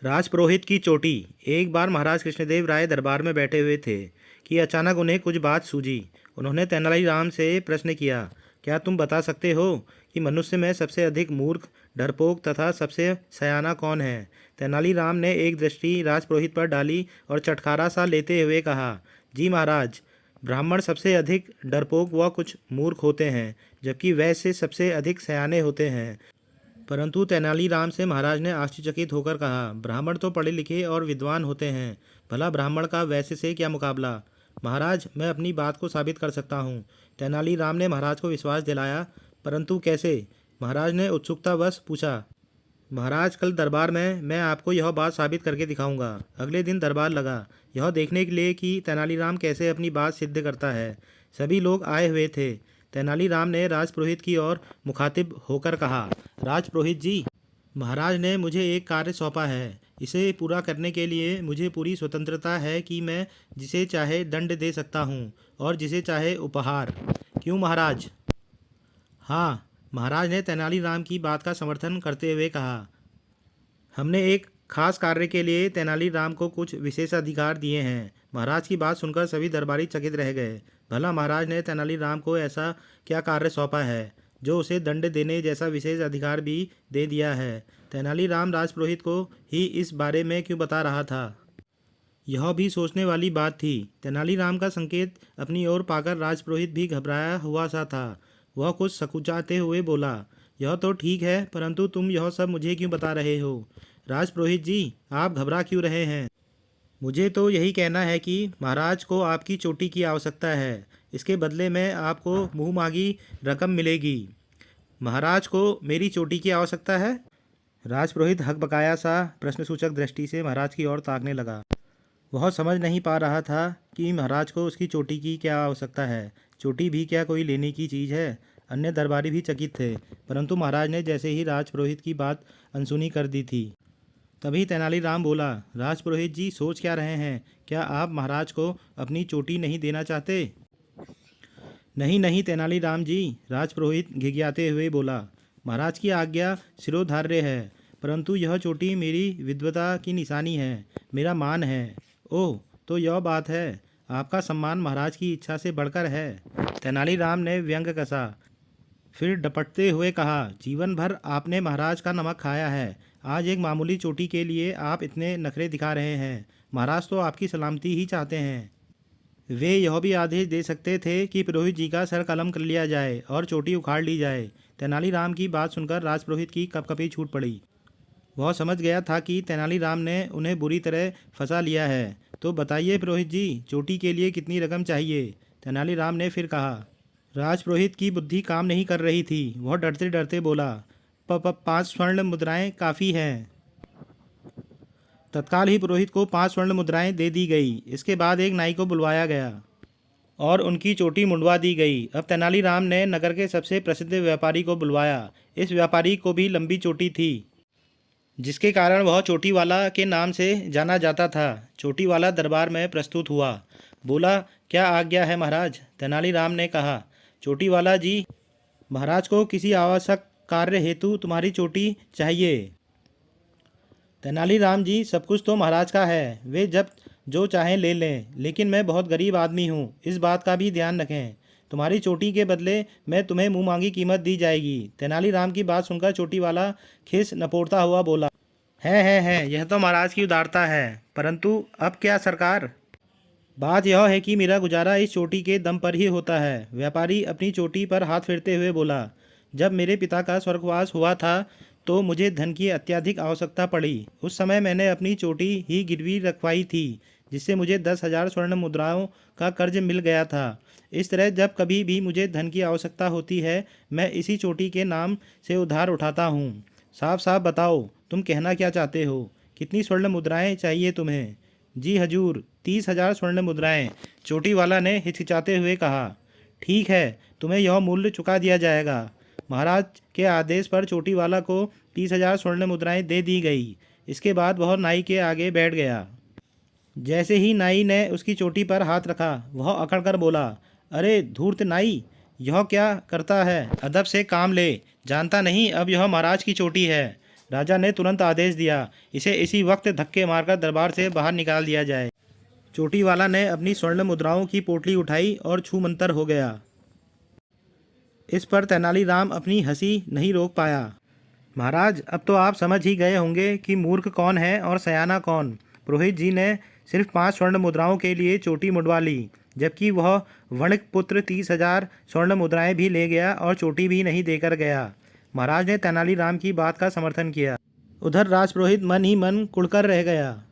राजपुरोहित की चोटी। एक बार महाराज कृष्णदेव राय दरबार में बैठे हुए थे कि अचानक उन्हें कुछ बात सूझी। उन्होंने तेनालीराम से प्रश्न किया, क्या तुम बता सकते हो कि मनुष्य में सबसे अधिक मूर्ख, डरपोक तथा सबसे सयाना कौन है? तेनालीराम ने एक दृष्टि राजपुरोहित पर डाली और चटखारा सा लेते हुए कहा, जी महाराज, ब्राह्मण सबसे अधिक डरपोक व कुछ मूर्ख होते हैं, जबकि वैश्य सबसे अधिक सयाने होते हैं। परंतु तेनालीराम से महाराज ने आश्चर्यचकित होकर कहा, ब्राह्मण तो पढ़े लिखे और विद्वान होते हैं, भला ब्राह्मण का वैश्य से क्या मुकाबला? महाराज, मैं अपनी बात को साबित कर सकता हूँ। तेनालीराम ने महाराज को विश्वास दिलाया। परंतु कैसे? महाराज ने उत्सुकतावश पूछा। महाराज, कल दरबार में मैं आपको यह बात साबित करके दिखाऊंगा। अगले दिन दरबार लगा, यह देखने के लिए कि तेनालीराम कैसे अपनी बात सिद्ध करता है। सभी लोग आए हुए थे। तेनालीराम ने राजपुरोहित की ओर मुखातिब होकर कहा, राजपुरोहित जी, महाराज ने मुझे एक कार्य सौंपा है। इसे पूरा करने के लिए मुझे पूरी स्वतंत्रता है कि मैं जिसे चाहे दंड दे सकता हूँ और जिसे चाहे उपहार। क्यों महाराज? हाँ, महाराज ने तेनालीराम की बात का समर्थन करते हुए कहा, हमने एक खास कार्य के लिए तेनालीराम को कुछ विशेष अधिकार दिए हैं। महाराज की बात सुनकर सभी दरबारी चकित रह गए। भला महाराज ने तेनालीराम को ऐसा क्या कार्य सौंपा है जो उसे दंड देने जैसा विशेष अधिकार भी दे दिया है? तेनालीराम राजपुरोहित को ही इस बारे में क्यों बता रहा था? यह भी सोचने वाली बात थी। तेनालीराम का संकेत अपनी ओर पाकर राजपुरोहित भी घबराया हुआ सा था। वह कुछ सकुचाते हुए बोला, यह तो ठीक है, परंतु तुम यह सब मुझे क्यों बता रहे हो? राजपुरोहित जी, आप घबरा क्यों रहे हैं? मुझे तो यही कहना है कि महाराज को आपकी चोटी की आवश्यकता है। इसके बदले में आपको मुँह मांगी रकम मिलेगी। महाराज को मेरी चोटी की आवश्यकता है? राजपुरोहित हकबकाया सा प्रश्नसूचक दृष्टि से महाराज की ओर ताकने लगा। वह समझ नहीं पा रहा था कि महाराज को उसकी चोटी की क्या आवश्यकता है। चोटी भी क्या कोई लेने की चीज़ है? अन्य दरबारी भी चकित थे, परंतु महाराज ने जैसे ही राजपुरोहित की बात अनसुनी कर दी थी। तभी तेनालीराम बोला, राजपुरोहित जी, सोच क्या रहे हैं? क्या आप महाराज को अपनी चोटी नहीं देना चाहते? नहीं नहीं तेनालीराम जी, राजपुरोहित घिघियाते हुए बोला, महाराज की आज्ञा शिरोधार्य है, परंतु यह चोटी मेरी विद्वता की निशानी है, मेरा मान है। ओह, तो यह बात है, आपका सम्मान महाराज की इच्छा से बढ़कर है। तेनालीराम ने व्यंग कसा, फिर डपटते हुए कहा, जीवन भर आपने महाराज का नमक खाया है, आज एक मामूली चोटी के लिए आप इतने नखरे दिखा रहे हैं। महाराज तो आपकी सलामती ही चाहते हैं। वे यह भी आदेश दे सकते थे कि पुरोहित जी का सर कलम कर लिया जाए और चोटी उखाड़ ली जाए। तेनालीराम की बात सुनकर राजपुरोहित की कपकपी छूट पड़ी। वह समझ गया था कि तेनालीराम ने उन्हें बुरी तरह फंसा लिया है। तो बताइए पुरोहित जी, चोटी के लिए कितनी रकम चाहिए? तेनालीराम ने फिर कहा। राजपुरोहित की बुद्धि काम नहीं कर रही थी। वह डरते डरते बोला, 5 स्वर्ण मुद्राएं काफ़ी हैं। तत्काल ही पुरोहित को 5 स्वर्ण मुद्राएं दे दी गई। इसके बाद एक नाई को बुलवाया गया और उनकी चोटी मुंडवा दी गई। अब तेनालीराम ने नगर के सबसे प्रसिद्ध व्यापारी को बुलवाया। इस व्यापारी को भी लंबी चोटी थी, जिसके कारण वह चोटी वाला के नाम से जाना जाता था। चोटी वाला दरबार में प्रस्तुत हुआ। बोला, क्या आज्ञा है महाराज? तेनालीराम ने कहा, चोटी वाला जी, महाराज को किसी आवश्यक कार्य हेतु तुम्हारी चोटी चाहिए। तेनालीराम जी, सब कुछ तो महाराज का है, वे जब जो चाहें ले लें, लेकिन मैं बहुत गरीब आदमी हूँ, इस बात का भी ध्यान रखें। तुम्हारी चोटी के बदले मैं तुम्हें मुँह मांगी कीमत दी जाएगी। तेनालीराम की बात सुनकर चोटी वाला खिस नपोड़ता हुआ बोला, है, यह तो महाराज की उदारता है, परंतु अब क्या सरकार? बात यह है कि मेरा गुजारा इस चोटी के दम पर ही होता है। व्यापारी अपनी चोटी पर हाथ फेरते हुए बोला, जब मेरे पिता का स्वर्गवास हुआ था तो मुझे धन की अत्यधिक आवश्यकता पड़ी। उस समय मैंने अपनी चोटी ही गिरवी रखवाई थी, जिससे मुझे 10,000 स्वर्ण मुद्राओं का कर्ज मिल गया था। इस तरह जब कभी भी मुझे धन की आवश्यकता होती है, मैं इसी चोटी के नाम से उधार उठाता हूँ। साफ साफ बताओ, तुम कहना क्या चाहते हो? कितनी स्वर्ण मुद्राएं चाहिए तुम्हें? जी हजूर, 30,000 स्वर्ण मुद्राएं। चोटी वाला ने हिचकिचाते हुए कहा। ठीक है, तुम्हें यह मूल्य चुका दिया जाएगा। महाराज के आदेश पर चोटी वाला को 30,000 स्वर्ण मुद्राएं दे दी गई। इसके बाद वह नाई के आगे बैठ गया। जैसे ही नाई ने उसकी चोटी पर हाथ रखा, वह अकड़कर बोला, अरे धूर्त नाई, यह क्या करता है? अदब से काम ले, जानता नहीं अब यह महाराज की चोटी है। राजा ने तुरंत आदेश दिया, इसे इसी वक्त धक्के मारकर दरबार से बाहर निकाल दिया जाए। चोटी वाला ने अपनी स्वर्ण मुद्राओं की पोटली उठाई और छूमंतर हो गया। इस पर तेनालीराम अपनी हंसी नहीं रोक पाया। महाराज, अब तो आप समझ ही गए होंगे कि मूर्ख कौन है और सयाना कौन। पुरोहित जी ने सिर्फ 5 स्वर्ण मुद्राओं के लिए चोटी मुड़वा ली, जबकि वह वणिक पुत्र 30,000 स्वर्ण मुद्राएं भी ले गया और चोटी भी नहीं देकर गया। महाराज ने तेनालीराम की बात का समर्थन किया। उधर राजपुरोहित मन ही मन कुढ़कर रह गया।